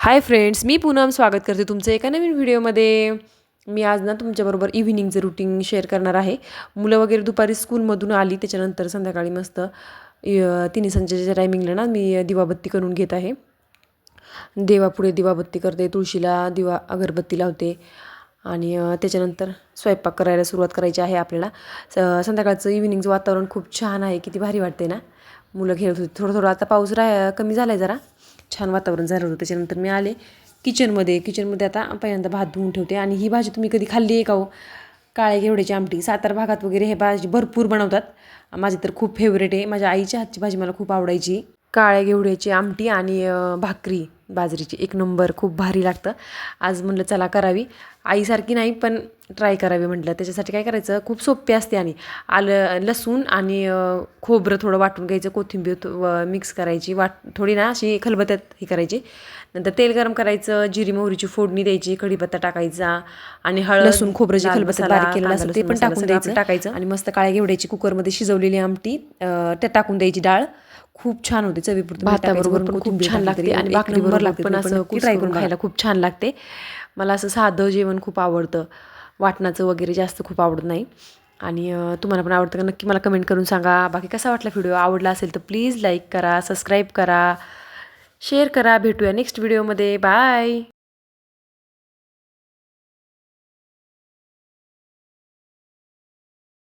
Hi friends, मी पूनम स्वागत करते तुमचं एका नवीन व्हिडिओमध्ये. मी आज ना तुमच्याबरोबर इव्हिनिंगचं रुटीन शेअर करणार आहे. मुलं वगैरे दुपारी स्कूलमधून आली त्याच्यानंतर संध्याकाळी मस्त तिन्ही संध्याच्या टायमिंगला ना मी दिवाबत्ती करून घेत आहे. देवापुढे दिवाबत्ती करते, तुळशीला दिवा अगरबत्ती लावते आणि त्याच्यानंतर स्वयंपाक करायला सुरुवात करायची आहे आपल्याला. संध्याकाळचं इव्हिनिंगचं वातावरण खूप छान आहे, किती भारी वाटते ना. मुलं खेळत होती, थोडं थोडं आता पाऊस कमी झाला आहे जरा, छान वातावरण झालं होतं. त्याच्यानंतर मी आले किचनमध्ये आता पहिल्यांदा भात धुवून ठेवते. आणि ही भाजी तुम्ही कधी खाल्ली आहे का हो? काळ्या घेवड्याची आमटी. सातारा भागात वगैरे हे भाजी भरपूर बनवतात. माझी तर खूप फेवरेट आहे. माझ्या आईच्या हातची भाजी मला खूप आवडायची. काळ्या घेवड्याची आमटी आणि भाकरी बाजरीची एक नंबर, खूप भारी लागतं. आज म्हटलं चला करावी, आईसारखी नाही पण ट्राय करावी म्हटलं. त्याच्यासाठी काय करायचं, खूप सोपे असते. आणि आलं लसूण आणि खोबरं थोडं वाटून घ्यायचं, कोथिंबीर मिक्स करायची, थोडी ना अशी खलबत्त्यात हे करायची. नंतर तेल गरम करायचं, जिरी मोहरीची फोडणी द्यायची, कढीपत्ता टाकायचा आणि हळद, लसूण खोबरं खलबत्त्यात बारीक केलेलं असतं ते पण टाकायचं आणि मस्त काळ्या घेवड्याची कुकरमध्ये शिजवलेली आमटी त्यात टाकून द्यायची. डाळ खूप छान होते, चवीपुरतं भाताबरोबर पण खूप छान लागते आणि भाकरीबरोबर लागते. पण असं ट्राय करून खायला खूप छान लागते. मला असं साधं जेवण खूप आवडतं, वाटणाचं वगैरे जास्त खूप आवडत नाही. आणि तुम्हाला पण आवडतं का नक्की मला कमेंट करून सांगा. बाकी कसा वाटला व्हिडिओ, आवडला असेल तर प्लीज लाईक करा, सबस्क्राईब करा, शेअर करा. भेटूया नेक्स्ट व्हिडिओमध्ये. बाय.